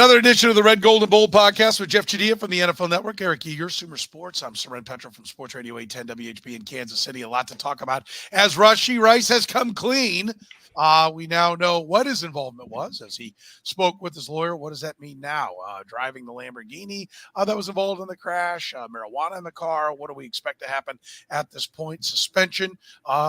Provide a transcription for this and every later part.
Another edition of the Red, Gold, and Bold podcast with Jeffri Chadiha from the NFL Network, Eric Eager, Sumer Sports. I'm Soren Petro from Sports Radio 810 WHB in Kansas City. A lot to talk about as Rashee Rice has come clean. We now know what his involvement was as he spoke with his lawyer. What does that mean now? Driving the Lamborghini that was involved in the crash, marijuana in the car. What do we expect to happen at this point? Suspension.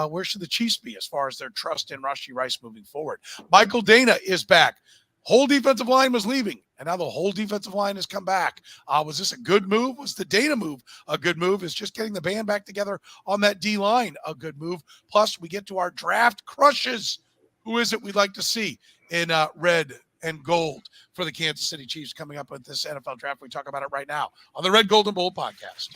Where should the Chiefs be as far as their trust in Rashee Rice moving forward? Michael Danna is back. Whole defensive line was leaving, and now the whole defensive line has come back. Was this a good move? Was the Danna move a good move? Is just getting the band back together on that D-line a good move? Plus, we get to our draft crushes. Who is it we'd like to see in red and gold for the Kansas City Chiefs coming up with this NFL draft? We talk about it right now on the Red, Gold, and Bold podcast.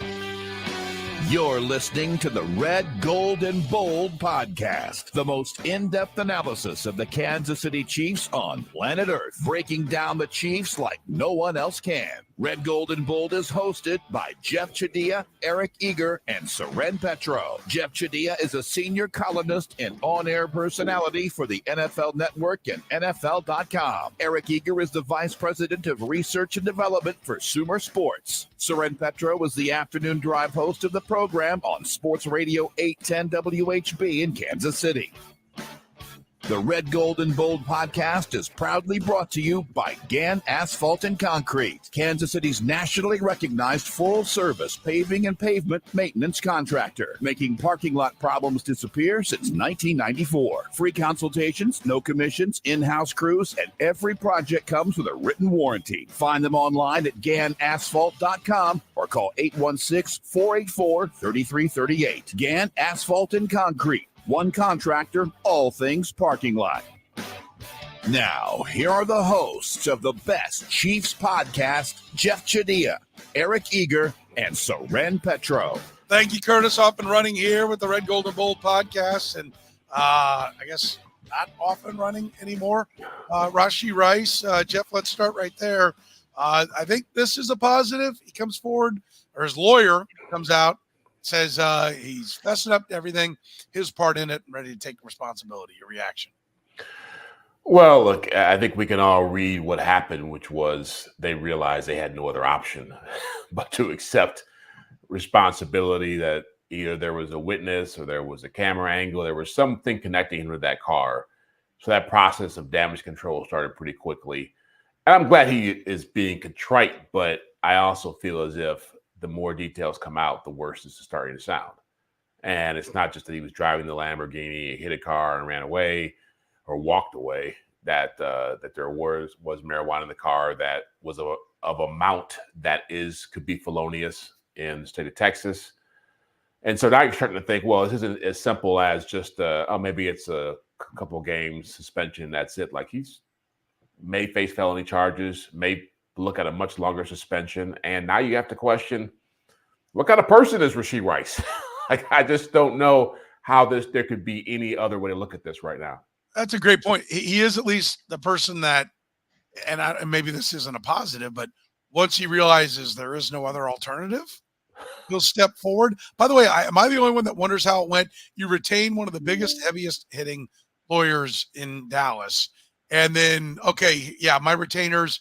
You're listening to the Red, Gold, and Bold podcast, the most in-depth analysis of the Kansas City Chiefs on planet Earth, breaking down the Chiefs like no one else can. Red, Gold, and Bold is hosted by Jeffri Chadiha, Eric Eager, and Soren Petro. Jeffri Chadiha is a senior columnist and on-air personality for the NFL Network and NFL.com. Eric Eager is the vice president of research and development for Sumer Sports. Soren Petro is the afternoon drive host of the program on Sports Radio 810 WHB in Kansas City. The Red, Gold, and Bold podcast is proudly brought to you by Gann Asphalt and Concrete, Kansas City's nationally recognized full-service paving and pavement maintenance contractor, making parking lot problems disappear since 1994. Free consultations, no commissions, in-house crews, and every project comes with a written warranty. Find them online at GannAsphalt.com or call 816-484-3338. Gann Asphalt and Concrete. One contractor, all things parking lot. Now, here are the hosts of the best Chiefs podcast, Jeffri Chadiha, Eric Eager, and Soren Petro. Thank you, Curtis. Off and running here with the Red, Gold, and Bold podcast. And I guess not off and running anymore. Rashee Rice. Jeff, let's start right there. I think this is a positive. He comes forward, or his lawyer comes out, says he's fessing up to everything, his part in it, and ready to take responsibility. Your reaction? Well, look, I think we can all read what happened, which was they realized they had no other option but to accept responsibility that either there was a witness or there was a camera angle, there was something connecting him to that car. So that process of damage control started pretty quickly. And I'm glad he is being contrite, but I also feel as if the more details come out, the worse this is starting to sound. And it's not just that he was driving the Lamborghini, hit a car and ran away or walked away, that there was marijuana in the car that was of amount that could be felonious in the state of Texas. And so now you're starting to think, well, this isn't as simple as just, maybe it's a couple games suspension, that's it. Like he's may face felony charges, may look at a much longer suspension. And now you have to question, what kind of person is Rashee Rice? Like, I just don't know how there could be any other way to look at this right now. That's a great point. He is at least the person that, and maybe this isn't a positive, but once he realizes there is no other alternative, he'll step forward. By the way, am I the only one that wonders how it went? You retain one of the biggest, heaviest hitting lawyers in Dallas. And then, okay, yeah, my retainers,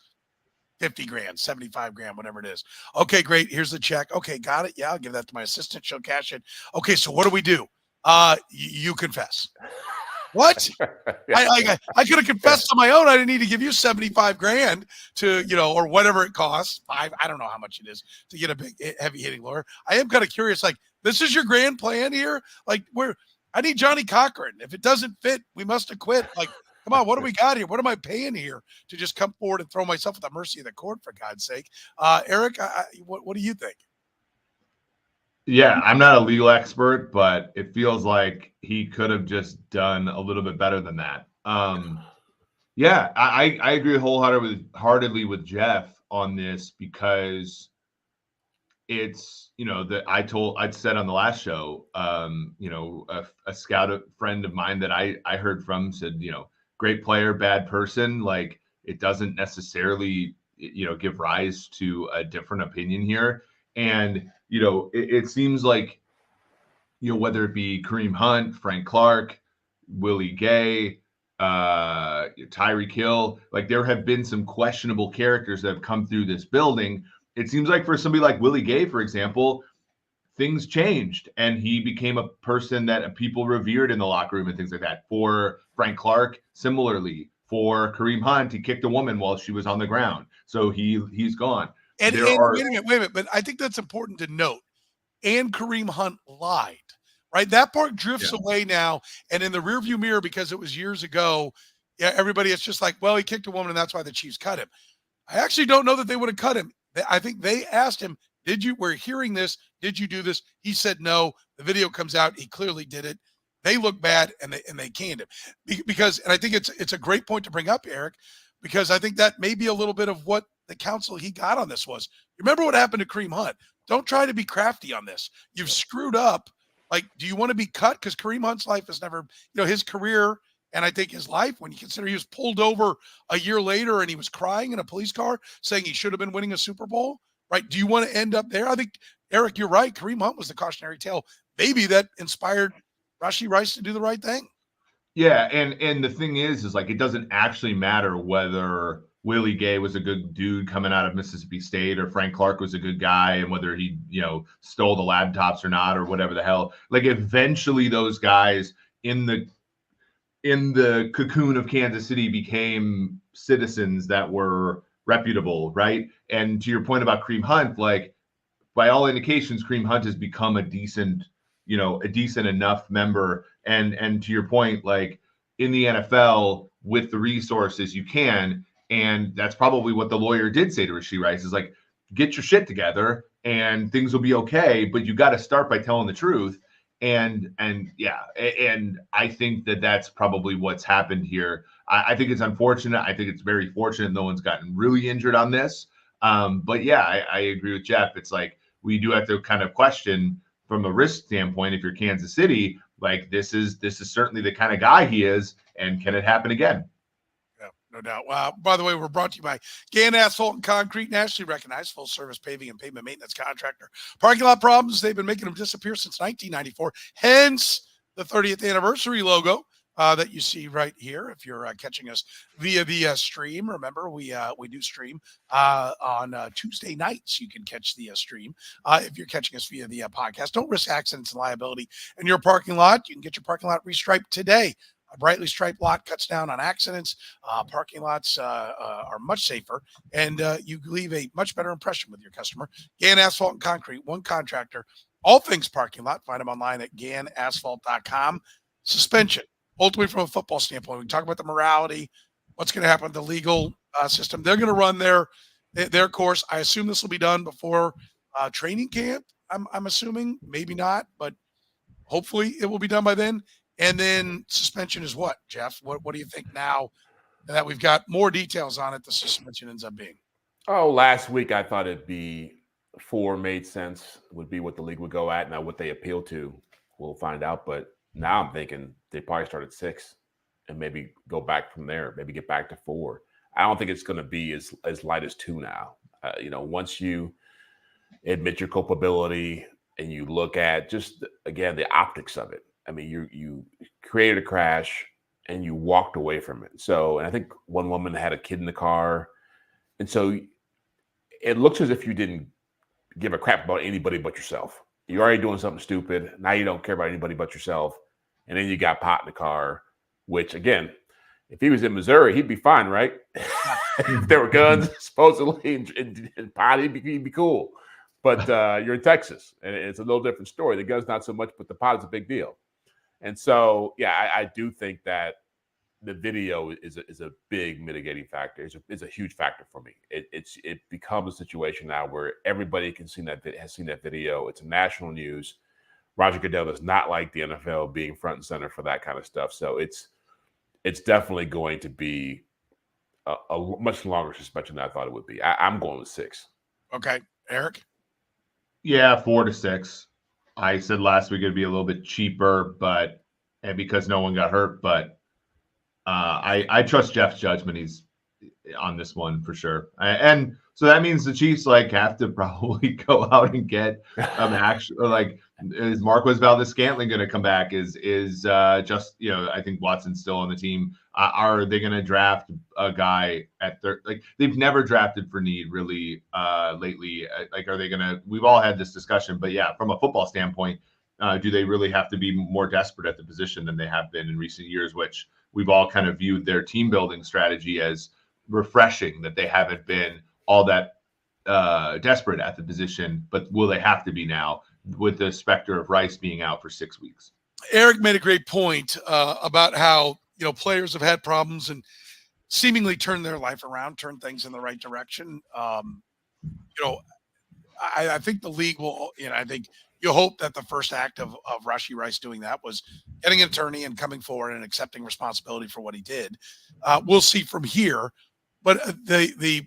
50 grand, 75 grand, whatever it is. Okay, great. Here's the check. Okay, got it. Yeah, I'll give that to my assistant. She'll cash it. Okay, so what do we do? You confess. What? I could have confessed on my own. I didn't need to give you 75 grand to, or whatever it costs. I don't know how much it is to get a big, heavy hitting lawyer. I am kind of curious, like, this is your grand plan here? Like, I need Johnny Cochran. If it doesn't fit, we must acquit. Like, come on, what do we got here? What am I paying here to just come forward and throw myself at the mercy of the court, for God's sake? Eric, what do you think? Yeah, I'm not a legal expert, but it feels like he could have just done a little bit better than that. Yeah, I agree wholeheartedly with Jeff on this, because it's, I'd said on the last show, a scout friend of mine that I heard from said, great player, bad person. Like, it doesn't necessarily, give rise to a different opinion here. And, it seems like, whether it be Kareem Hunt, Frank Clark, Willie Gay, Tyreek Hill. Like, there have been some questionable characters that have come through this building. It seems like for somebody like Willie Gay, for example, things changed and he became a person that people revered in the locker room and things like that. For Frank Clark, similarly. For Kareem Hunt, he kicked a woman while she was on the ground. So he's gone. And There are wait a minute. But I think that's important to note. And Kareem Hunt lied, right? That part drifts away now. And in the rearview mirror, because it was years ago, everybody is just like, well, he kicked a woman and that's why the Chiefs cut him. I actually don't know that they would have cut him. I think they asked him, we're hearing this. Did you do this? He said no. The video comes out. He clearly did it. They look bad and they canned him because, and I think it's a great point to bring up, Eric, because I think that may be a little bit of what the counsel he got on this was. Remember what happened to Kareem Hunt? Don't try to be crafty on this. You've screwed up. Like, do you want to be cut? Because Kareem Hunt's life is never, his career, and I think his life, when you consider he was pulled over a year later and he was crying in a police car saying he should have been winning a Super Bowl, right? Do you want to end up there? I think, Eric, you're right. Kareem Hunt was the cautionary tale. Maybe that inspired Rashee Rice to do the right thing. Yeah, and the thing is like, it doesn't actually matter whether Willie Gay was a good dude coming out of Mississippi State or Frank Clark was a good guy and whether he, stole the laptops or not or whatever the hell. Like, eventually those guys in the cocoon of Kansas City became citizens that were reputable, right? And to your point about Kareem Hunt, like, by all indications, Kareem Hunt has become a decent enough member. And to your point, like, in the NFL with the resources you can, and that's probably what the lawyer did say to Rashee Rice is like, get your shit together and things will be okay, but you got to start by telling the truth. And I think that's probably what's happened here. I think it's unfortunate. I think it's very fortunate no one's gotten really injured on this. But yeah, I agree with Jeff. It's like, we do have to kind of question from a risk standpoint, if you're Kansas City, like, this is certainly the kind of guy he is, and can it happen again? Yeah, no doubt. By the way, we're brought to you by Gann Asphalt and Concrete, nationally recognized full-service paving and pavement maintenance contractor. Parking lot problems, they've been making them disappear since 1994, hence the 30th anniversary logo that you see right here. If you're catching us via the stream, remember we do stream on Tuesday nights. You can catch the stream if you're catching us via the podcast. Don't risk accidents and liability in your parking lot. You can get your parking lot restriped today. A brightly striped lot cuts down on accidents. Parking lots are much safer, and you leave a much better impression with your customer. Gann Asphalt and Concrete, one contractor, all things parking lot. Find them online at GannAsphalt.com. Suspension. Ultimately, from a football standpoint, we talk about the morality, what's going to happen with the legal system. They're going to run their course. I assume this will be done before training camp. I'm assuming, maybe not, but hopefully it will be done by then. And then suspension is what, Jeff? What do you think now that we've got more details on it? The suspension ends up being. Oh, last week I thought it'd be 4 made sense, would be what the league would go at. Now what they appeal to, we'll find out. But now I'm thinking they probably start at 6 and maybe go back from there, maybe get back to 4. I don't think it's going to be as light as 2 now. Once you admit your culpability and you look at just, again, the optics of it. I mean, you created a crash and you walked away from it. So, and I think one woman had a kid in the car. And so it looks as if you didn't give a crap about anybody but yourself. You're already doing something stupid. Now you don't care about anybody but yourself. And then you got pot in the car, which, again, if he was in Missouri, he'd be fine, right? If there were guns, supposedly, and pot, he'd be cool. But you're in Texas, and it's a little different story. The gun's not so much, but the pot is a big deal. And so, yeah, I do think that the video is a big mitigating factor. It's a huge factor for me. It becomes a situation now where everybody has seen that video. It's national news. Roger Goodell does not like the NFL being front and center for that kind of stuff. So it's definitely going to be a much longer suspension than I thought it would be. I'm going with 6. Okay, Eric? Yeah, 4 to 6. I said last week it'd be a little bit cheaper, and because no one got hurt, but I trust Jeff's judgment. He's on this one for sure. And so that means the Chiefs have to probably go out and get Is Marquez Valdez-Scantling going to come back? Is just, I think Watson's still on the team. Are they going to draft a guy at third? Like, they've never drafted for need really lately. Like, are they going to? We've all had this discussion, but yeah, from a football standpoint, do they really have to be more desperate at the position than they have been in recent years? Which we've all kind of viewed their team building strategy as refreshing, that they haven't been all that desperate at the position. But will they have to be now, with the specter of Rice being out for 6 weeks? Eric made a great point about how, players have had problems and seemingly turned their life around, turned things in the right direction. I think the league will, I think you hope that the first act of Rashee Rice doing that was getting an attorney and coming forward and accepting responsibility for what he did. We'll see from here. But the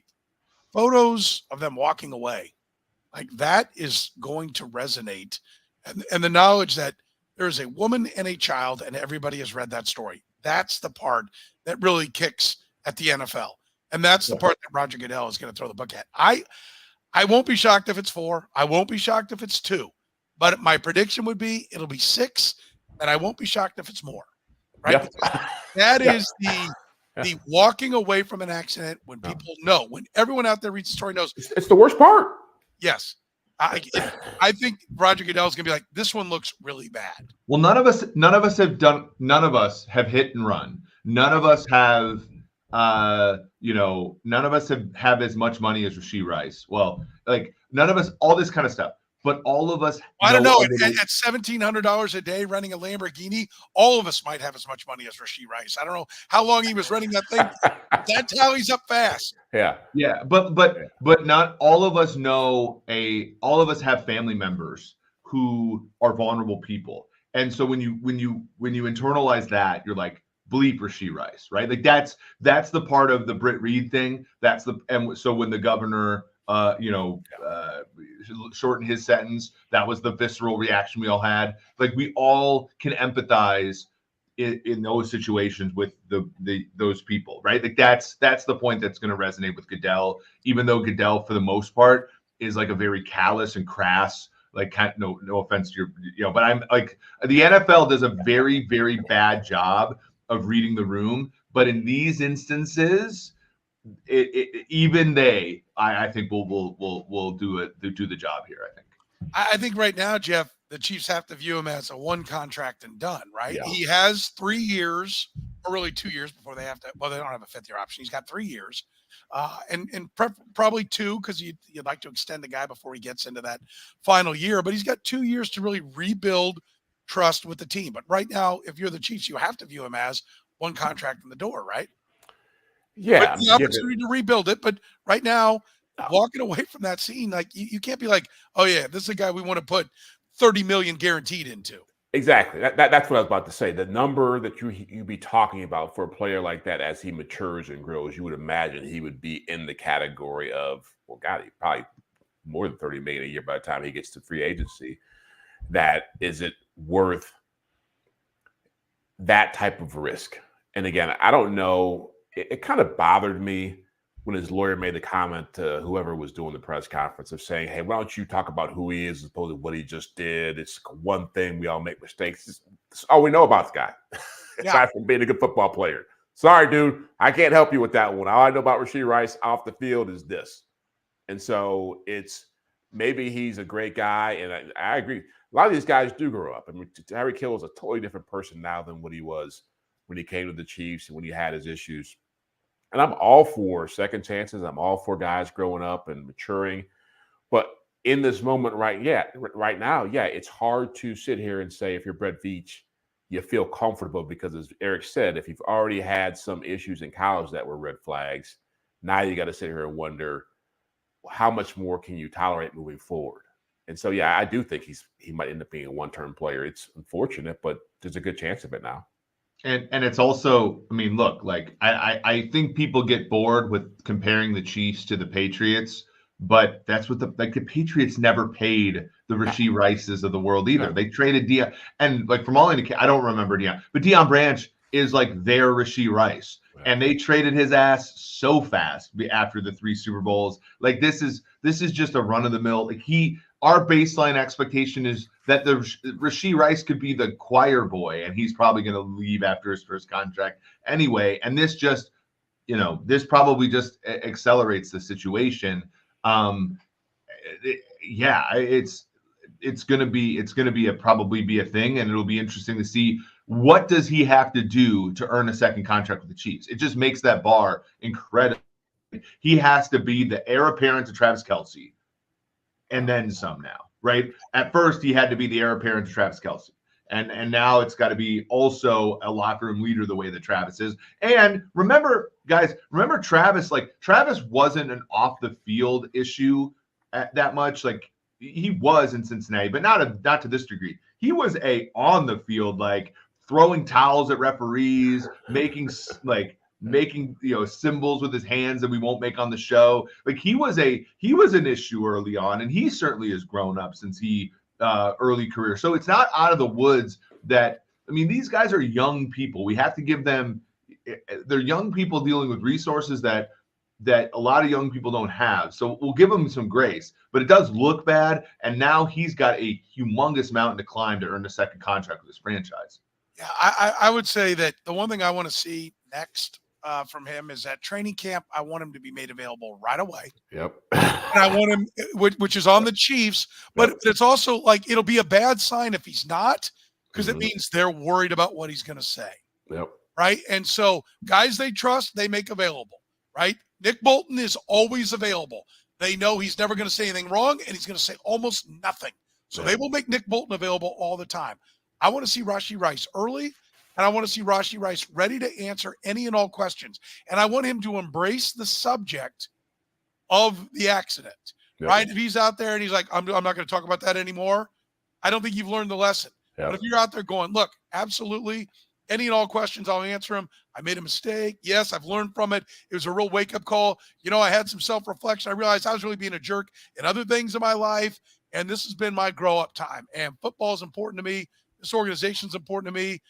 photos of them walking away, like, that is going to resonate. And the knowledge that there is a woman and a child and everybody has read that story. That's the part that really kicks at the NFL. And that's the part that Roger Goodell is going to throw the book at. I won't be shocked if it's 4. I won't be shocked if it's 2. But my prediction would be it'll be 6, and I won't be shocked if it's more. Right? Yep. That is the walking away from an accident when people know, when everyone out there reads the story knows. It's the worst part. Yes. I think Roger Goodell is going to be like, this one looks really bad. Well, none of us have hit and run. None of us have, none of us have as much money as Rashee Rice. Well, like, none of us, all this kind of stuff. But all of us, I don't know. At $1,700 a day running a Lamborghini, all of us might have as much money as Rashee Rice. I don't know how long he was running that thing. That's how he's up fast. Yeah. But not all of us know all of us have family members who are vulnerable people. And so when you internalize that, you're like, bleep Rashee Rice, right? Like, that's the part of the Britt Reid thing. And so when the governor shortened his sentence, that was the visceral reaction we all had. Like, we all can empathize in those situations with those people, right? Like, that's the point that's going to resonate with Goodell, even though Goodell, for the most part, is like a very callous and crass, like, no offense to your, but I'm like, the NFL does a very, very bad job of reading the room. But in these instances, I think will do the job here. I think right now, Jeff, the Chiefs have to view him as a one contract and done, right? Yeah. He has 3 years, or really 2 years before they have to. Well, they don't have a 5th-year option. He's got 3 years, and probably 2, because you'd like to extend the guy before he gets into that final year. But he's got 2 years to really rebuild trust with the team. But right now, if you're the Chiefs, you have to view him as one contract in the door, right? Yeah, the opportunity to rebuild it. But right now, walking away from that scene, like, you can't be like, oh yeah, this is a guy we want to put $30 million guaranteed into. Exactly. That's what I was about to say. The number that you be talking about for a player like that, as he matures and grows, you would imagine he would be in the category of, well, God, he probably more than $30 million a year by the time he gets to free agency. That is it worth that type of risk? And again, I don't know. It kind of bothered me when his lawyer made the comment to whoever was doing the press conference of saying, hey, why don't you talk about who he is as opposed to what he just did? It's one thing. We all make mistakes. It's all we know about the guy, aside from being a good football player. Sorry, dude. I can't help you with that one. All I know about Rashee Rice off the field is this. And so maybe he's a great guy. And I agree. A lot of these guys do grow up. I mean, Tyreek Hill is a totally different person now than what he was when he came to the Chiefs and when he had his issues. And I'm all for second chances. I'm all for guys growing up and maturing. But in this moment right now, it's hard to sit here and say, if you're Brett Veach, you feel comfortable, because as Eric said, if you've already had some issues in college that were red flags, now you got to sit here and wonder, how much more can you tolerate moving forward? And so, I do think he might end up being a one-term player. It's unfortunate, but there's a good chance of it now. And it's also, I mean, look, like, I think people get bored with comparing the Chiefs to the Patriots, but that's what the Patriots never paid the Rashee Rices of the world either. They traded Deion, and like, from all indications, I don't remember Deion, but Deion Branch is like their Rashee Rice. And they traded his ass so fast after the 3 Super Bowls. Like, this is just a run of the mill. Like, our baseline expectation is that the Rashee Rice could be the choir boy, and he's probably going to leave after his first contract anyway. And this just, this probably just accelerates the situation. It's going to be probably be a thing, and it'll be interesting to see what does he have to do to earn a second contract with the Chiefs. It just makes that bar incredible. He has to be the heir apparent to Travis Kelce, and then some now, right? At first, he had to be the heir apparent to Travis Kelce. And now it's got to be also a locker room leader the way that Travis is. And remember, guys, Travis, Travis wasn't an off the field issue that much. Like, he was in Cincinnati, but not to this degree. He was on the field, throwing towels at referees, making symbols with his hands that we won't make on the show. Like, he was an issue early on, and he certainly has grown up since early career. So it's not out of the woods that, these guys are young people. We have to give them, they're young people dealing with resources that a lot of young people don't have. So we'll give them some grace, but it does look bad. And now he's got a humongous mountain to climb to earn a second contract with his franchise. Yeah, I would say that the one thing I want to see next from him is that training camp. I want him to be made available right away. Yep. And I want him, which is on the Chiefs, but it's also it'll be a bad sign if he's not, because it means they're worried about what he's going to say. Yep. Right. And so guys they trust, they make available. Right. Nick Bolton is always available. They know he's never going to say anything wrong, and he's going to say almost nothing. So they will make Nick Bolton available all the time. I want to see Rashee Rice early. And I want to see Rashee Rice ready to answer any and all questions. And I want him to embrace the subject of the accident, right? If he's out there and he's like, I'm not going to talk about that anymore, I don't think you've learned the lesson. But if you're out there going, look, absolutely, any and all questions, I'll answer them. I made a mistake. Yes, I've learned from it. It was a real wake-up call. I had some self-reflection. I realized I was really being a jerk in other things in my life, and this has been my grow-up time. And football is important to me. This organization is important to me.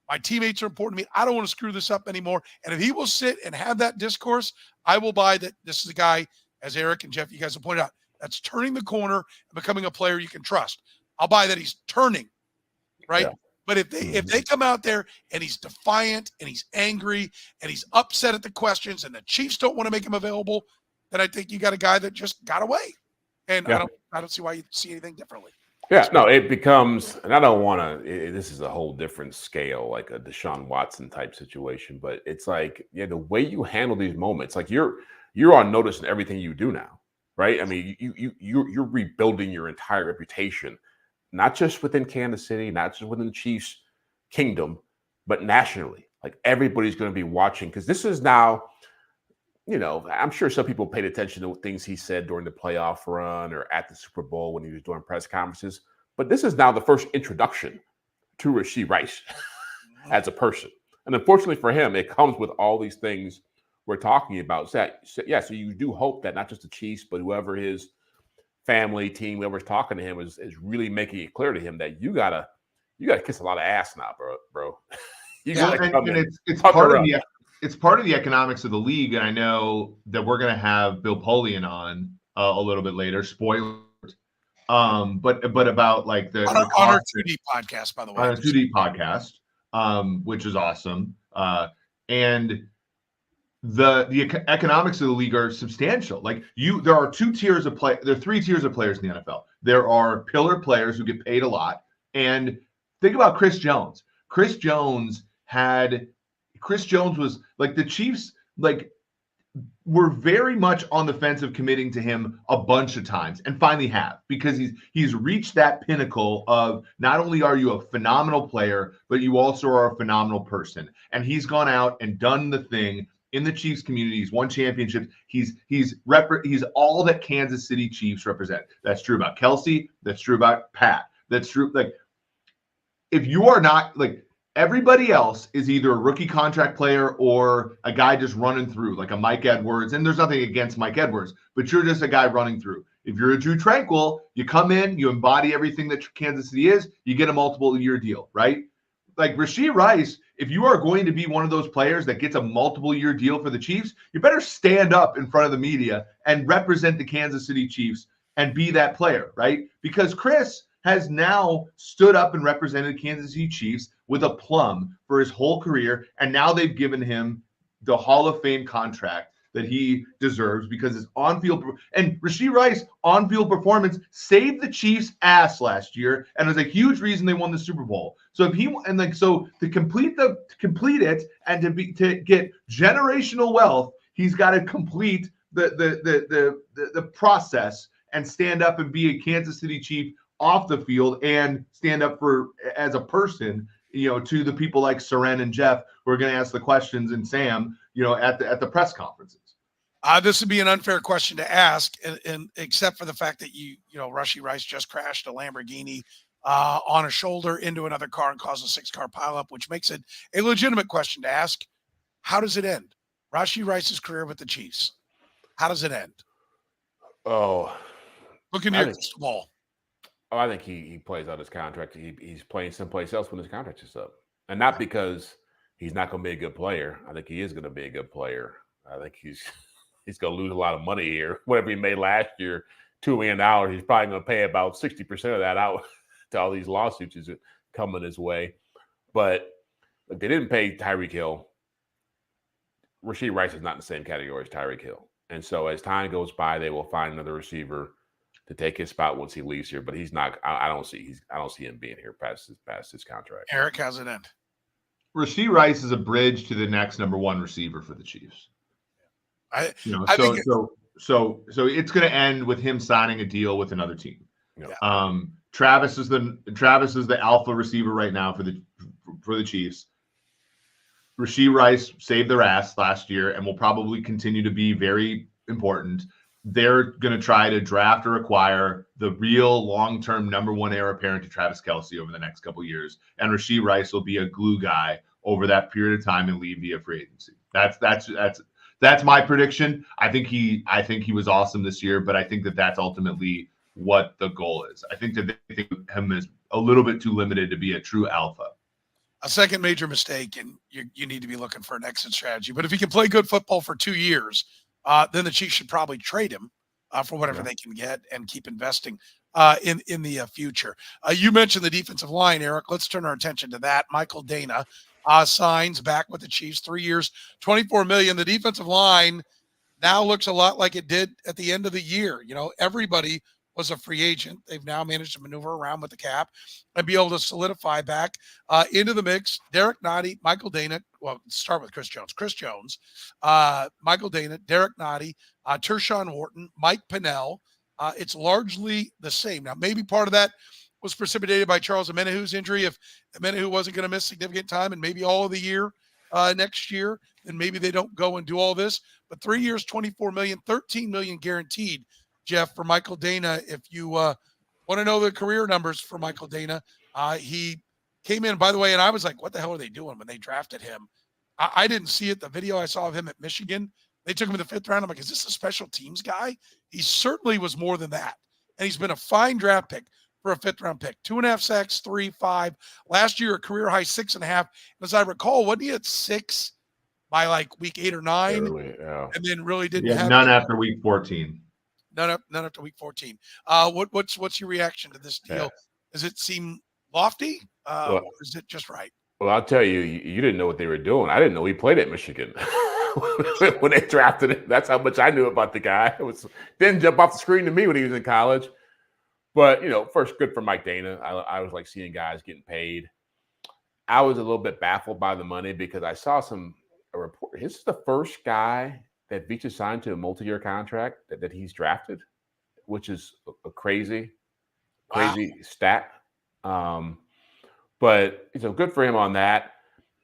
My teammates are important to me. I don't want to screw this up anymore. And if he will sit and have that discourse, I will buy that this is a guy, as Eric and Jeff, you guys have pointed out, that's turning the corner and becoming a player you can trust. I'll buy that he's turning, right? Yeah. But if they come out there and he's defiant and he's angry and he's upset at the questions and the Chiefs don't want to make him available, then I think you got a guy that just got away. And I don't see why you see anything differently. Yeah, no, it becomes, and I don't want to, this is a whole different scale, like a Deshaun Watson type situation, but it's the way you handle these moments, you're on notice in everything you do now, right? You're rebuilding your entire reputation, not just within Kansas City, not just within the Chiefs kingdom, but nationally. Everybody's going to be watching, because this is now, I'm sure some people paid attention to things he said during the playoff run or at the Super Bowl when he was doing press conferences. But this is now the first introduction to Rashee Rice as a person. And unfortunately for him, it comes with all these things we're talking about. So you do hope that not just the Chiefs, but whoever his family, team, whoever's talking to him is really making it clear to him that you gotta kiss a lot of ass now, bro. It's part of the economics of the league, and I know that we're going to have Bill Polian on a little bit later. Spoilers, but about the on our 2D podcast, by the way, on our 2D podcast, which is awesome, and the economics of the league are substantial. There are 2 tiers of play. There are 3 tiers of players in the NFL. There are pillar players who get paid a lot, and think about Chris Jones. Chris Jones was the Chiefs, were very much on the fence of committing to him a bunch of times, and finally have, because he's reached that pinnacle of not only are you a phenomenal player, but you also are a phenomenal person. And he's gone out and done the thing in the Chiefs community. He's won championships. He's all that Kansas City Chiefs represent. That's true about Kelce. That's true about Pat. That's true. If you are not everybody else is either a rookie contract player or a guy just running through, like a Mike Edwards. And there's nothing against Mike Edwards, but you're just a guy running through. If you're a Drew Tranquil, you come in, you embody everything that Kansas City is, you get a multiple-year deal, right? Rashee Rice, if you are going to be one of those players that gets a multiple-year deal for the Chiefs, you better stand up in front of the media and represent the Kansas City Chiefs and be that player, right? Because Chris has now stood up and represented Kansas City Chiefs with a plum for his whole career, and now they've given him the Hall of Fame contract that he deserves because his on-field and Rashee Rice on-field performance saved the Chiefs' ass last year and was a huge reason they won the Super Bowl. So if he and like so to complete it and to get generational wealth, he's got to complete the process and stand up and be a Kansas City Chief off the field and stand up for as a person, to the people like Soren and Jeff who are going to ask the questions, and Sam, at the press conferences. This would be an unfair question to ask, and except for the fact that Rashee Rice just crashed a Lamborghini on a shoulder into another car and caused a 6-car pileup, which makes it a legitimate question to ask. How does it end? Rashee Rice's career with the Chiefs. How does it end? Oh, look into your crystal ball. Oh, I think he plays out his contract. He's playing someplace else when his contract is up, and not because he's not going to be a good player. I think he is going to be a good player. I think he's going to lose a lot of money here. Whatever he made last year, $2 million, he's probably going to pay about 60% of that out to all these lawsuits is coming his way. But look, they didn't pay Tyreek Hill. Rashee Rice is not in the same category as Tyreek Hill, and so as time goes by, they will find another receiver to take his spot once he leaves here, but he's not. I don't see him being here past his contract. Eric, how's it end? Rashee Rice is a bridge to the next number one receiver for the Chiefs. So it's going to end with him signing a deal with another team. Yeah. Travis is the alpha receiver right now for the Chiefs. Rashee Rice saved their ass last year and will probably continue to be very important. They're going to try to draft or acquire the real long-term number one heir apparent to Travis Kelce over the next couple of years. And Rashee Rice will be a glue guy over that period of time and leave via free agency. That's my prediction. I think he was awesome this year, but I think that's ultimately what the goal is. I think that they think of him as a little bit too limited to be a true alpha. A second major mistake, and you need to be looking for an exit strategy. But if he can play good football for 2 years, then the Chiefs should probably trade him for whatever they can get and keep investing in the future. You mentioned the defensive line, Eric. Let's turn our attention to that. Michael Danna signs back with the Chiefs, 3 years, $24 million. The defensive line now looks a lot like it did at the end of the year. Everybody was a free agent. They've now managed to maneuver around with the cap and be able to solidify back into the mix. Derek Nottie, Michael Danna. Well, start with Chris Jones, Michael Danna, Derek Nottie, Tershawn Wharton, Mike Pennell. It's largely the same. Now, maybe part of that was precipitated by Charles Omenahu's injury. If Omenahu wasn't going to miss significant time and maybe all of the year next year, then maybe they don't go and do all this. But 3 years, $24 million, $13 million guaranteed, Jeff, for Michael Danna. If you want to know the career numbers for Michael Danna, he came in, by the way, and I was like, what the hell are they doing when they drafted him? I didn't see it. The video I saw of him at Michigan, they took him in the 5th round. I'm like, is this a special teams guy? He certainly was more than that. And he's been a fine draft pick for a 5th-round pick. 2.5 sacks, 3, 5. Last year, a career high 6.5. As I recall, wasn't he at 6 by like week 8 or 9? Really, yeah. And then really didn't have none after week 14. None after week 14. What's your reaction to this deal? Yeah. Does it seem lofty? Or is it just right? Well, I'll tell you, you didn't know what they were doing. I didn't know he played at Michigan when they drafted him. That's how much I knew about the guy. Didn't jump off the screen to me when he was in college. But, first, good for Mike Danna. I was like seeing guys getting paid. I was a little bit baffled by the money because I saw a report. This is the first guy that Veach signed to a multi-year contract that he's drafted, which is a crazy stat. But good for him on that.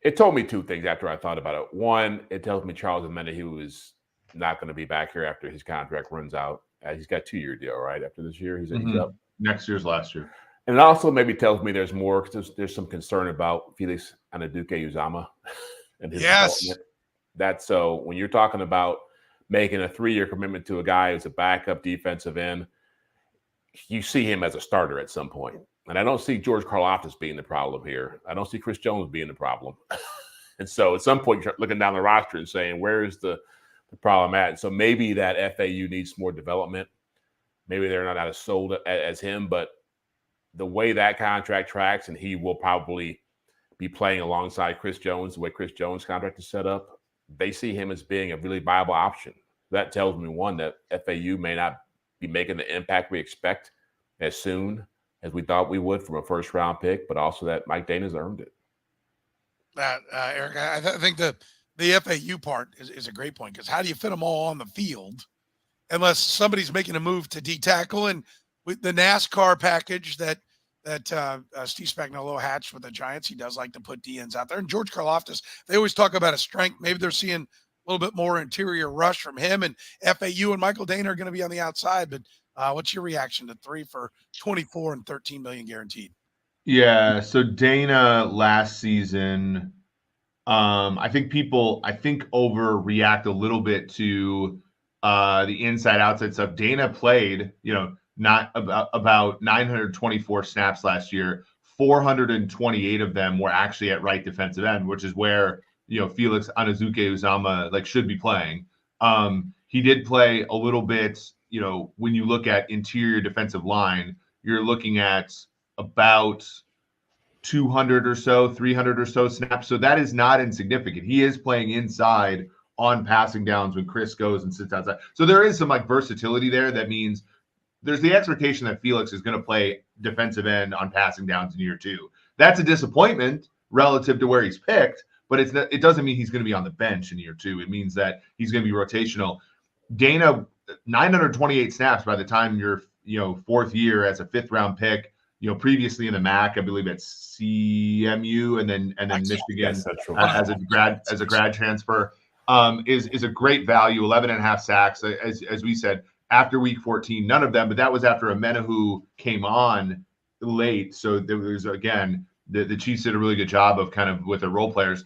It told me 2 things after I thought about it. One, it tells me Charles Omenahu is not going to be back here after his contract runs out. He's got a 2-year deal, right? After this year, he's up. Next year's last year. And it also maybe tells me there's more because there's some concern about Felix Anudike-Uzomah and his development. That's so when you're talking about making a 3-year commitment to a guy who's a backup defensive end, you see him as a starter at some point. And I don't see George Karlaftis being the problem here. I don't see Chris Jones being the problem. And so at some point, you're looking down the roster and saying, where is the problem at? And so maybe that FAU needs more development. maybe they're not as sold as him, but the way that contract tracks, and he will probably be playing alongside Chris Jones, the way Chris Jones' contract is set up, they see him as being a really viable option. That tells me, one, that FAU may not be making the impact we expect as soon as we thought we would from a first-round pick, but also that Mike Danna's earned it. Eric, I think the FAU part is a great point, because how do you fit them all on the field unless somebody's making a move to D-tackle? And with the NASCAR package that Steve Spagnuolo hatched with the Giants, he does like to put DNs out there. And George Karlaftis, they always talk about a strength. Maybe they're seeing a little bit more interior rush from him, and FAU and Michael Danna are going to be on the outside. But what's your reaction to 3 for $24 and $13 million guaranteed? Yeah, so Danna last season, I think overreact a little bit to the inside outside stuff. Danna played, not about 924 snaps last year. 428 of them were actually at right defensive end, which is where Felix Anudike-Uzomah should be playing. He did play a little bit. When you look at interior defensive line, you're looking at about 200 or so, 300 or so snaps. So that is not insignificant. He is playing inside on passing downs when Chris goes and sits outside. So there is some versatility there. That means there's the expectation that Felix is going to play defensive end on passing downs in year 2. That's a disappointment relative to where he's picked, but it doesn't mean he's going to be on the bench in year 2. It means that he's going to be rotational. Danna, 928 snaps by the time you're, 4th year as a 5th round pick. Previously in the MAC, I believe at CMU and then Michigan as a grad transfer, is a great value. 11.5 sacks, as we said, after week 14. None of them, but that was after Amenahu came on late. So there was, again, the Chiefs did a really good job of kind of with their role players.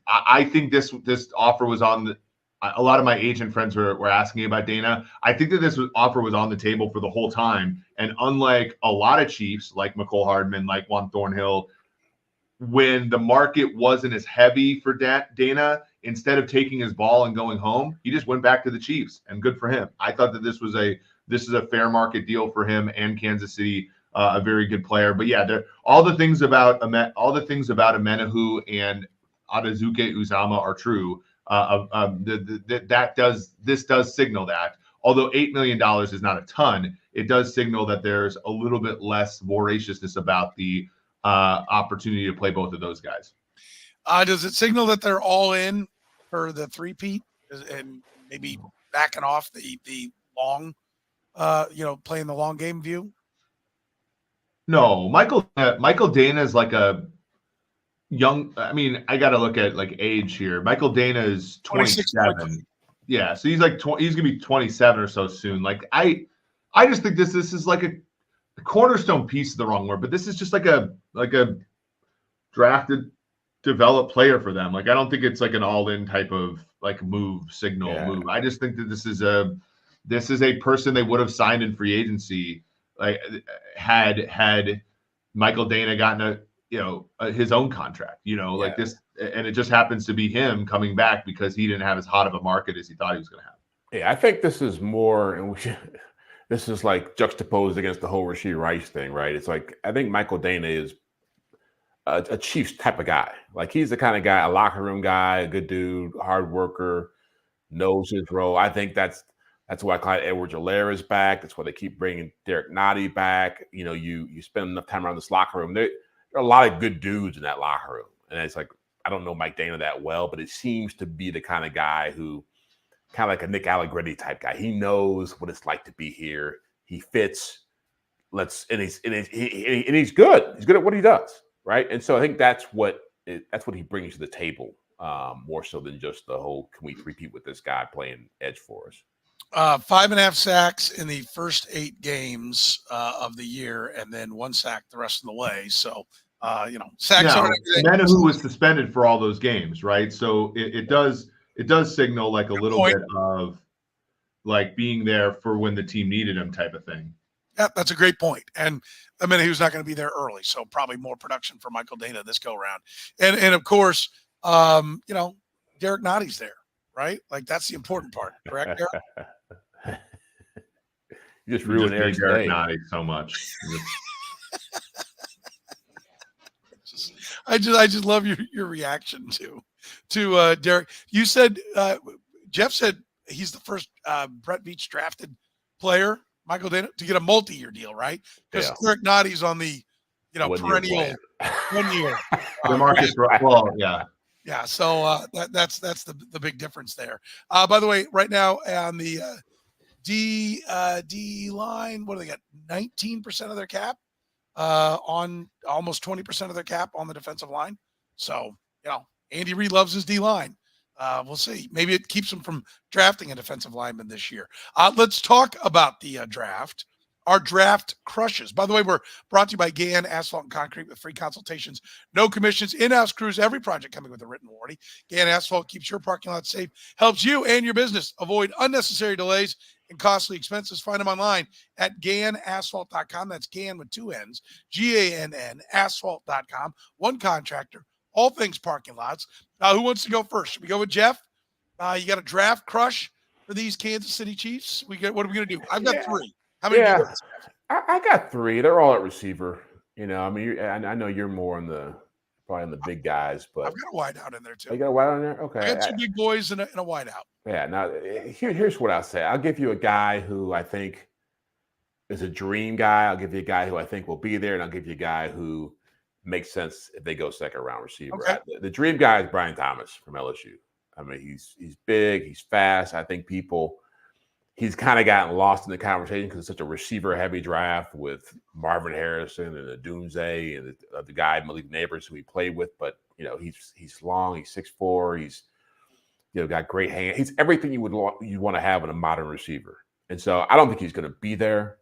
I think this offer was on the. A lot of my agent friends were asking about Danna. I think that this offer was on the table for the whole time. And unlike a lot of Chiefs, like McCole Hardman, like Juan Thornhill, when the market wasn't as heavy for Danna, instead of taking his ball and going home, he just went back to the Chiefs, and good for him. I thought that this is a fair market deal for him and Kansas City, a very good player. But yeah, all the things about Amenahu and Anudike-Uzomah are true. This does signal that, although $8 million is not a ton, it does signal that there's a little bit less voraciousness about the opportunity to play both of those guys. Does it signal that they're all in for the three-peat and maybe backing off the long, playing the long game view? No, Michael Danna is like a young. I mean, I got to look at age here. Michael Danna is 27. Yeah, so he's he's gonna be 27 or so soon. I just think this is like a cornerstone piece is the wrong word, but this is just like a drafted, developed player for them. I don't think it's an all-in type of move. I just think that this is a person they would have signed in free agency, had Michael Danna gotten his own contract, this, and it just happens to be him coming back because he didn't have as hot of a market as he thought he was going to have. Yeah, I think this is more, and this is juxtaposed against the whole Rashee Rice thing, right? It's I think Michael Danna is a Chiefs type of guy. He's the kind of guy, a locker room guy, a good dude, hard worker, knows his role. I think that's why Clyde Edwards-Helaire is back. That's why they keep bringing Derek Nottie back. You spend enough time around this locker room. There are a lot of good dudes in that locker room. And it's I don't know Mike Danna that well, but it seems to be the kind of guy who, kind of like a Nick Allegretti type guy. He knows what it's like to be here. He fits. And he's good. He's good at what he does, right? And so I think that's what he brings to the table, more so than just the whole, can we repeat with this guy playing edge for us? 5.5 sacks in the first 8 games of the year, and then 1 sack the rest of the way. So, sacks aren't everything. Amenahu was suspended for all those games, right? So it does signal a little bit of being there for when the team needed him type of thing. Yeah, that's a great point. And I mean, he was not going to be there early, so probably more production for Michael Danna this go around. And of course, Derek Nottie's there, right? That's the important part, correct, Derek? You just You ruined just Eric's made Eric day. naughty so much. I just love your reaction to Derek. You said Jeff said he's the first Brett Veach drafted player, Michael Danna, to get a multi-year deal, right? Because Eric Notty's on the perennial 1 year. DeMarcus, well, yeah. Yeah, so that's the big difference there. By the way, right now on the D line, what do they got? 19% of their cap on almost 20% of their cap on the defensive line. So, Andy Reid loves his D line. We'll see. Maybe it keeps him from drafting a defensive lineman this year. Let's talk about the draft. Our draft crushes. By the way, we're brought to you by Gann Asphalt and Concrete with free consultations, no commissions, in-house crews, every project coming with a written warranty. Gann Asphalt keeps your parking lot safe, helps you and your business avoid unnecessary delays and costly expenses. Find them online at GannAsphalt.com. That's Gann with 2 N's, Gann, asphalt.com. One contractor, all things parking lots. Who wants to go first? Should we go with Jeff? You got a draft crush for these Kansas City Chiefs? What are we going to do? I've got 3. How many? Yeah, I got 3. They're all at receiver. I mean, I know you're more probably on the big guys, but I've got a wide out in there too. You got a wide out in there? Okay. I got 2 big boys and a wide out. Yeah. Now, here's what I'll say. I'll give you a guy who I think is a dream guy. I'll give you a guy who I think will be there, and I'll give you a guy who makes sense if they go second round receiver. Okay. The dream guy is Brian Thomas from LSU. I mean, he's big, he's fast. I think he's kind of gotten lost in the conversation because it's such a receiver-heavy draft with Marvin Harrison and the Doomsday and the guy Malik Neighbors who he played with. But he's long, he's 6'4", he's got great hands. He's everything you want to have in a modern receiver. And so I don't think he's going to be there.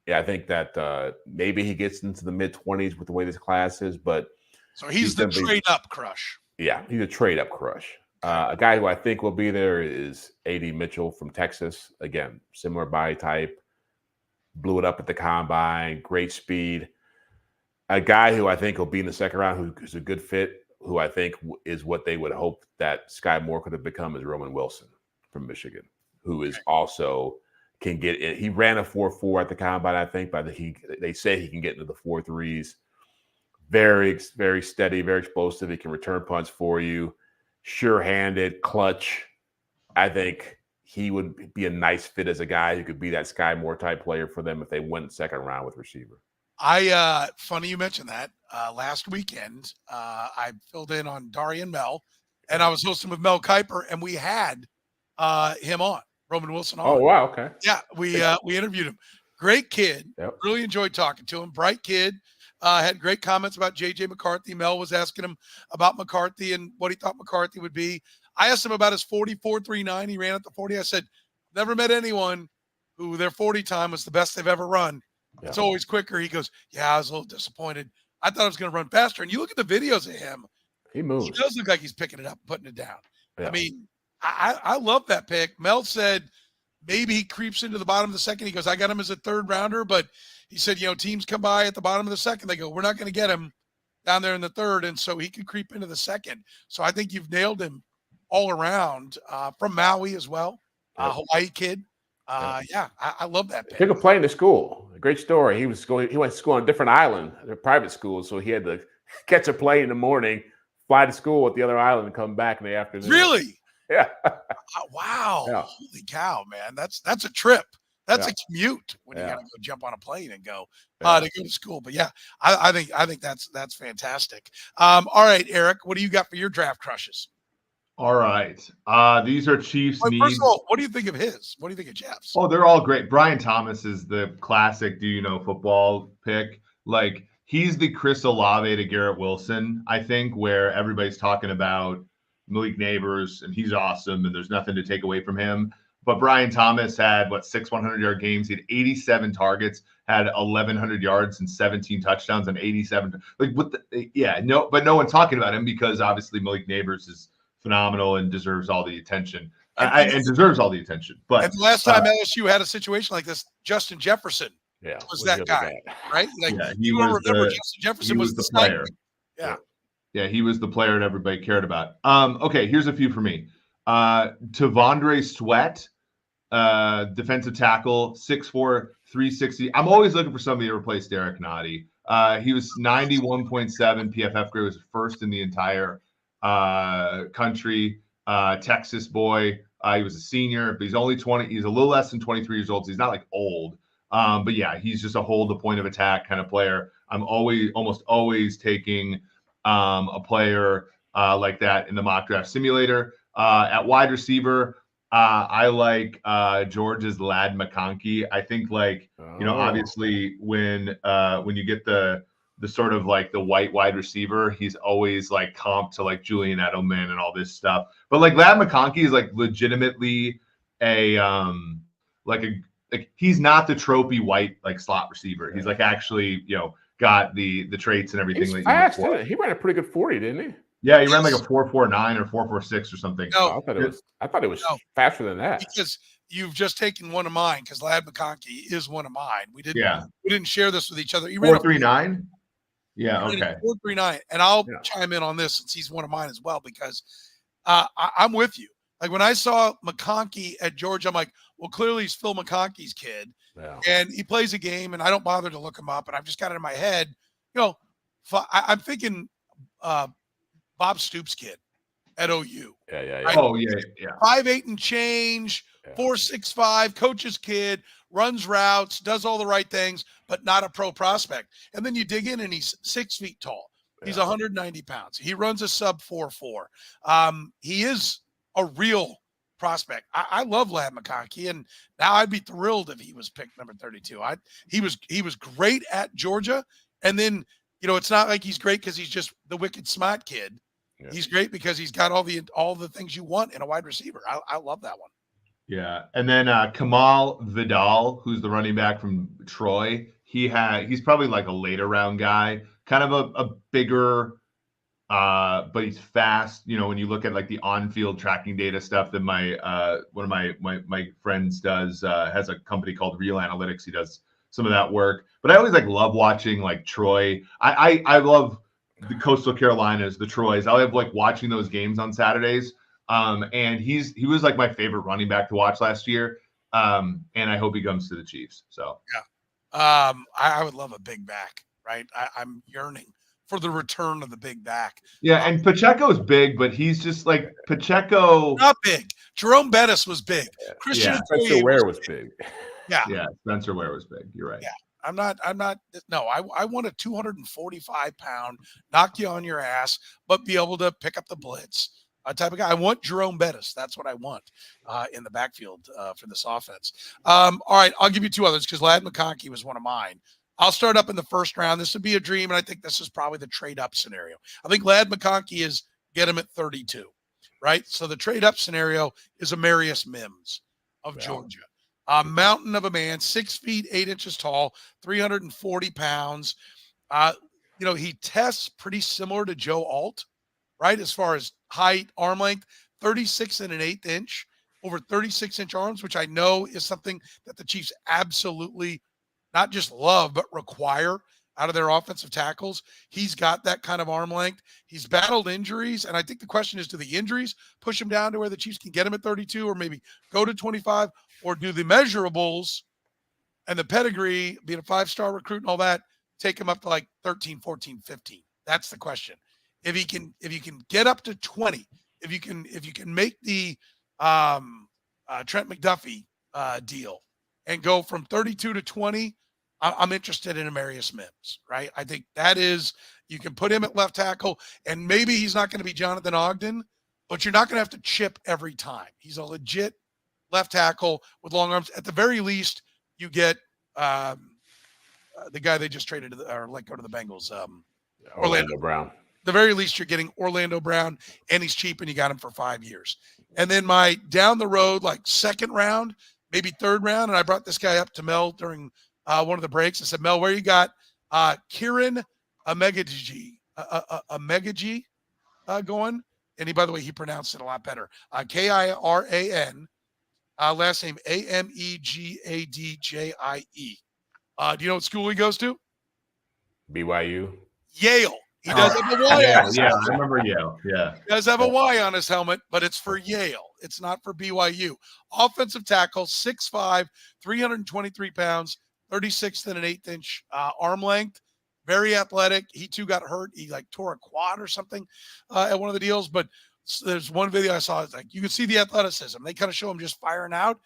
Yeah, I think that maybe he gets into the mid-20s with the way this class is, but so he's the trade-up crush. Yeah, he's a trade-up crush. A guy who I think will be there is A.D. Mitchell from Texas. Again, similar body type, blew it up at the combine, great speed. A guy who I think will be in the second round, who's a good fit, who I think is what they would hope that Sky Moore could have become, is Roman Wilson from Michigan, who is also can get in. He ran a 4.4 at the combine, I think, but they say he can get into the 4.3s. Very, very steady, very explosive. He can return punts for you. Sure-handed, clutch. I think he would be a nice fit as a guy who could be that Sky Moore type player for them if they went second round with receiver. Funny you mentioned that. Last weekend, I filled in on Darian Mel, and I was hosting with Mel Kiper, and we had him on, Roman Wilson on. Oh, wow, okay. Yeah, we interviewed him. Great kid. Yep. Really enjoyed talking to him. Bright kid. Had great comments about J.J. McCarthy. Mel was asking him about McCarthy and what he thought McCarthy would be. I asked him about his 44.39. He ran at the 40. I said, never met anyone who their 40 time was the best they've ever run. Yeah. It's always quicker. He goes, yeah, I was a little disappointed. I thought I was going to run faster. And you look at the videos of him. He moves. He does look like he's picking it up, putting it down. Yeah. I mean, I love that pick. Mel said maybe he creeps into the bottom of the second. He goes, I got him as a 3rd rounder, but he said, teams come by at the bottom of the second. They go, we're not going to get him down there in the 3rd. And so he could creep into the 2nd. So I think you've nailed him all around from Maui as well. Hawaii kid. Yeah, I love that pick. He took a plane to school. A great story. He went to school on a different island, a private school. So he had to catch a plane in the morning, fly to school at the other island, and come back in the afternoon. Really? Yeah. Wow. Yeah. Holy cow, man. That's a trip. That's Yeah. a commute when you Yeah. got to go jump on a plane and go Yeah. to go to school. But yeah, I think that's fantastic. All right, Eric, what do you got for your draft crushes? All right. These are Chiefs needs. First of all, what do you think of his? What do you think of Jeff's? Oh, they're all great. Brian Thomas is the classic do you know football pick. Like, he's the Chris Olave to Garrett Wilson, I think, where everybody's talking about Malik Neighbors, and he's awesome, and there's nothing to take away from him. But Brian Thomas had, 6 100-yard games. He had 87 targets, had 1,100 yards and 17 touchdowns on 87. But no one's talking about him because obviously Malik Neighbors is phenomenal and deserves all the attention. But the last time LSU had a situation like this, Justin Jefferson was that guy, right? You don't remember Justin Jefferson was the player. Yeah, he was the player that everybody cared about. Okay, here's a few for me. Tavondre Sweat defensive tackle, 6'4", 360. I'm always looking for somebody to replace Derek Nottie. He was 91.7 PFF grade, was first in the entire country. Texas boy. He was a senior, but he's only 20. He's a little less than 23 years old. So he's not like old. But yeah, he's just a hold the point of attack kind of player. I'm almost always taking a player like that in the mock draft simulator. At wide receiver, I like Georgia's Lad McConkey. I think obviously when you get the sort of like the white wide receiver, he's always like comped to like Julian Edelman and all this stuff. But like Lad McConkey is like legitimately he's not the tropey white like slot receiver. He's like actually got the traits and everything. He's fast, isn't it? He ran a pretty good 40, didn't he? Yeah, he ran like a 4.49 or 4.46 or something. No, I thought it was faster than that. Because you've just taken one of mine. Because Lad McConkey is one of mine. We didn't share this with each other. 4.39. Yeah, okay. 4.39, and I'll chime in on this since he's one of mine as well. Because I'm with you. Like when I saw McConkey at Georgia, I'm like, well, clearly he's Phil McConkey's kid, and he plays a game, and I don't bother to look him up, and I've just got it in my head. I'm thinking Bob Stoops' kid at OU. Yeah. Right? Oh, yeah. 5'8" and change, 4.65, coach's kid, runs routes, does all the right things, but not a pro prospect. And then you dig in, and he's 6 feet tall. He's 190 pounds. He runs a sub 4.4. He is a real prospect. I love Lad McConkey, and now I'd be thrilled if he was picked number 32. He was great at Georgia, and then it's not like he's great because he's just the wicked smart kid. Yeah. He's great because he's got all the things you want in a wide receiver. I love that one. Yeah, and then Kamal Vidal, who's the running back from Troy, he's probably like a later round guy, kind of a bigger, but he's fast. When you look at like the on-field tracking data stuff that one of my friends does, has a company called Real Analytics. He does some of that work, but I always love watching like Troy. I love the Coastal Carolinas, the Troys. I love like watching those games on Saturdays. And he was like my favorite running back to watch last year. And I hope he comes to the Chiefs. So I would love a big back, right? I'm yearning for the return of the big back. Yeah, and Pacheco's big, but he's just like Pacheco. Not big. Jerome Bettis was big. Christian Spencer Ware was big. Yeah, Spencer Ware was big. You're right. Yeah. I'm not. No, I want a 245-pound, knock you on your ass, but be able to pick up the blitz type of guy. I want Jerome Bettis. That's what I want in the backfield for this offense. All right, I'll give you two others because Lad McConkey was one of mine. I'll start up in the first round. This would be a dream, and I think this is probably the trade-up scenario. I think Lad McConkey is get him at 32, right? So the trade-up scenario is Amarius Mims of Georgia. A mountain of a man, 6 feet, 8 inches tall, 340 pounds. He tests pretty similar to Joe Alt, right? As far as height, arm length, 36 and an 1/8 inch, over 36-inch arms, which I know is something that the Chiefs absolutely not just love, but require out of their offensive tackles. He's got that kind of arm length. He's battled injuries, and I think the question is, do the injuries push him down to where the Chiefs can get him at 32 or maybe go to 25, or do the measurables and the pedigree, being a 5-star recruit and all that, take him up to like 13, 14, 15? That's the question. If you can get up to 20, if you can make the Trent McDuffie deal and go from 32 to 20, I'm interested in Amarius Mims, right? I think that is, you can put him at left tackle, and maybe he's not going to be Jonathan Ogden, but you're not going to have to chip every time. He's a legit left tackle with long arms. At the very least, you get the guy they just traded to let go to the Bengals, Orlando Brown. The very least, you're getting Orlando Brown, and he's cheap, and you got him for 5 years. And then my down the road, like second round, maybe third round, and I brought this guy up to Mel during one of the breaks. I said, Mel, where you got Kiran Amegaji going? And by the way, he pronounced it a lot better. Kiran, last name Amegadjie. Do you know what school he goes to? BYU. Yale. He does have a Y. Yeah, I remember Yale. Yeah. He does have a Y on his helmet, but it's for Yale. It's not for BYU. Offensive tackle, 6'5", 323 pounds, 36th and an 1/8 inch arm length. Very athletic. He too got hurt. He tore a quad or something at one of the deals. But there's one video I saw. It's you can see the athleticism. They kind of show him just firing out.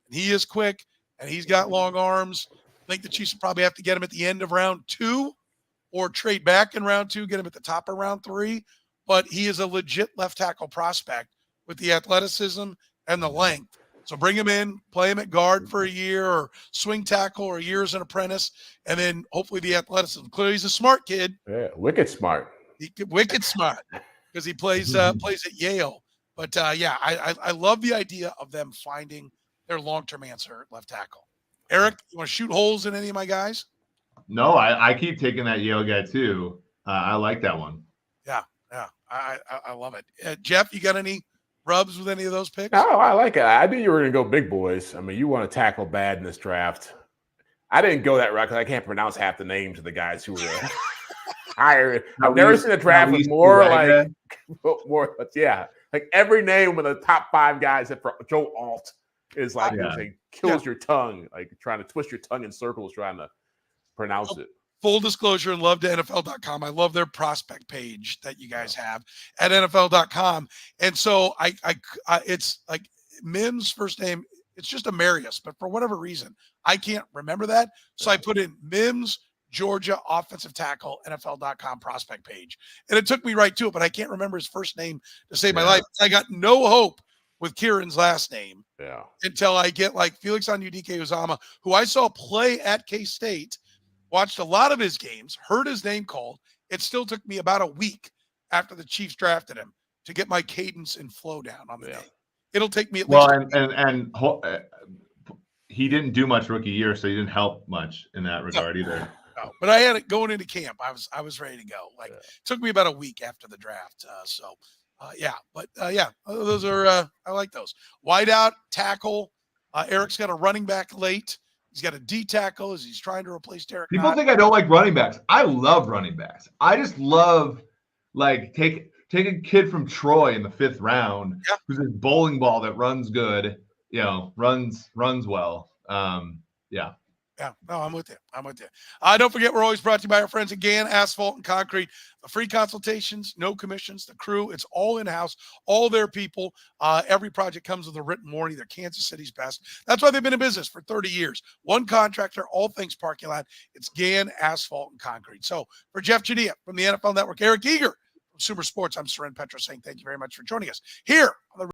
And he is quick, and he's got long arms. I think the Chiefs will probably have to get him at the end of round 2 or trade back in round 2, get him at the top of round 3. But he is a legit left tackle prospect with the athleticism and the length. So bring him in, play him at guard for a year or swing tackle or a year as an apprentice, and then hopefully the athleticism. Clearly he's a smart kid. Yeah, wicked smart. Wicked smart because he plays at Yale. But, I love the idea of them finding their long-term answer at left tackle. Eric, you want to shoot holes in any of my guys? No, I keep taking that Yale guy too. I like that one. Yeah, I love it. Jeff, you got any rubs with any of those picks? No, I like it. I knew you were going to go big boys. I mean, you want to tackle bad in this draft. I didn't go that route because I can't pronounce half the names of the guys who were hired. I've never seen a draft with more but yeah, every name of the top 5 guys except for Joe Alt is kills your tongue, trying to twist your tongue in circles trying to pronounce it. Full disclosure and love to NFL.com. I love their prospect page that you guys have at NFL.com. And so it's Mims' first name. It's just Amarius, but for whatever reason, I can't remember that. So I put in Mims, Georgia offensive tackle, NFL.com prospect page. And it took me right to it, but I can't remember his first name to save my life. I got no hope with Kieran's last name until I get Felix Anudike-Uzomah, who I saw play at K-State. Watched a lot of his games, heard his name called. It still took me about a week after the Chiefs drafted him to get my cadence and flow down on the day. It'll take me at least. And he didn't do much rookie year, so he didn't help much in that regard either. No, but I had it going into camp. I was ready to go. It took me about a week after the draft. Those are I like those. Wide out tackle. Eric's got a running back late. He's got a D tackle as he's trying to replace Derek. People think I don't like running backs. I love running backs. I just love take a kid from Troy in the 5th round who's a bowling ball that runs good, runs well. No, I'm with you. Don't forget, we're always brought to you by our friends at Gann Asphalt and Concrete. The free consultations, no commissions, the crew, it's all in-house, all their people. Every project comes with a written warranty. They're Kansas City's best. That's why they've been in business for 30 years. One contractor, all things parking lot. It's Gann Asphalt and Concrete. So for Jeffri Chadiha from the NFL Network, Eric Eager from Super Sports, I'm Soren Petro saying thank you very much for joining us here on the